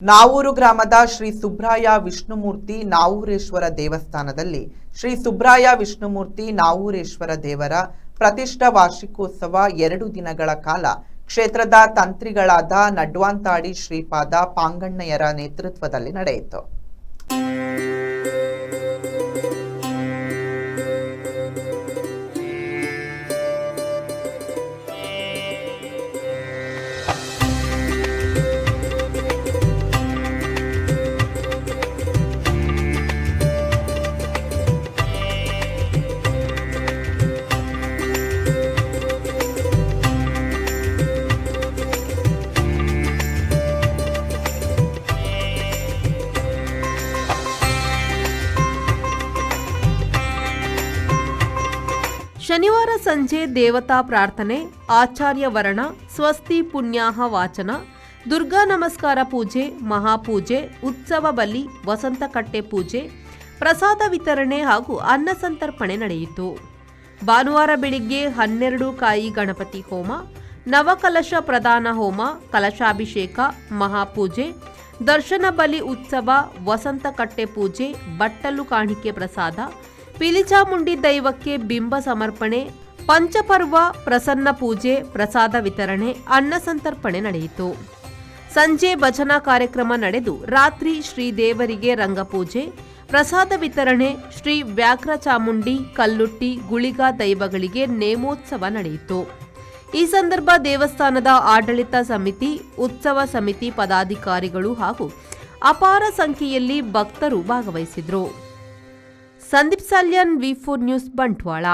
ನಾವೂರು ಗ್ರಾಮದ ಶ್ರೀ ಸುಬ್ರಾಯ ವಿಷ್ಣುಮೂರ್ತಿ ನಾವೂರೇಶ್ವರ ದೇವಸ್ಥಾನದಲ್ಲಿ ಶ್ರೀ ಸುಬ್ರಾಯ ವಿಷ್ಣುಮೂರ್ತಿ ನಾವೂರೇಶ್ವರ ದೇವರ ಪ್ರತಿಷ್ಠಾ ವಾರ್ಷಿಕೋತ್ಸವ 2 ದಿನಗಳ ಕಾಲ ಕ್ಷೇತ್ರದ ತಂತ್ರಿಗಳಾದ ನಡ್ವಾಂತಾಡಿ ಶ್ರೀಪಾದ ಪಾಂಗಣ್ಣಯ್ಯರ ನೇತೃತ್ವದಲ್ಲಿ ನಡೆಯಿತು. ಶನಿವಾರ ಸಂಜೆ ದೇವತಾ ಪ್ರಾರ್ಥನೆ, ಆಚಾರ್ಯ ವರ್ಣ, ಸ್ವಸ್ತಿ ಪುಣ್ಯಾಹ ವಾಚನ, ದುರ್ಗಾ ನಮಸ್ಕಾರ ಪೂಜೆ, ಮಹಾಪೂಜೆ, ಉತ್ಸವ ಬಲಿ, ವಸಂತಕಟ್ಟೆ ಪೂಜೆ, ಪ್ರಸಾದ ವಿತರಣೆ ಹಾಗೂ ಅನ್ನ ಸಂತರ್ಪಣೆ ನಡೆಯಿತು. ಭಾನುವಾರ ಬೆಳಿಗ್ಗೆ 12 ಕಾಯಿ ಗಣಪತಿ ಹೋಮ, ನವಕಲಶ ಪ್ರದಾನ ಹೋಮ, ಕಲಶಾಭಿಷೇಕ, ಮಹಾಪೂಜೆ, ದರ್ಶನ ಬಲಿ ಉತ್ಸವ, ವಸಂತಕಟ್ಟೆ ಪೂಜೆ, ಬಟ್ಟಲು ಕಾಣಿಕೆ ಪ್ರಸಾದ, ಪಿಲಿಚಾಮುಂಡಿ ದೈವಕ್ಕೆ ಬಿಂಬ ಸಮರ್ಪಣೆ, ಪಂಚಪರ್ವ ಪ್ರಸನ್ನ ಪೂಜೆ, ಪ್ರಸಾದ ವಿತರಣೆ, ಅನ್ನ ಸಂತರ್ಪಣೆ ನಡೆಯಿತು. ಸಂಜೆ ಭಜನಾ ಕಾರ್ಯಕ್ರಮ ನಡೆದು ರಾತ್ರಿ ಶ್ರೀದೇವರಿಗೆ ರಂಗಪೂಜೆ, ಪ್ರಸಾದ ವಿತರಣೆ, ಶ್ರೀ ವ್ಯಾಘ್ರ ಚಾಮುಂಡಿ, ಕಲ್ಲುಟ್ಟಿ, ಗುಳಿಗ ದೈವಗಳಿಗೆ ನೇಮೋತ್ಸವ ನಡೆಯಿತು. ಈ ಸಂದರ್ಭ ದೇವಸ್ಥಾನದ ಆಡಳಿತ ಸಮಿತಿ, ಉತ್ಸವ ಸಮಿತಿ ಪದಾಧಿಕಾರಿಗಳು ಹಾಗೂ ಅಪಾರ ಸಂಖ್ಯೆಯಲ್ಲಿ ಭಕ್ತರು ಭಾಗವಹಿಸಿದರು. ಸಂದೀಪ್ ಸಾಲ್ಯನ್, ವಿ4 ನ್ಯೂಸ್, ಬಂಟ್ವಾಳ.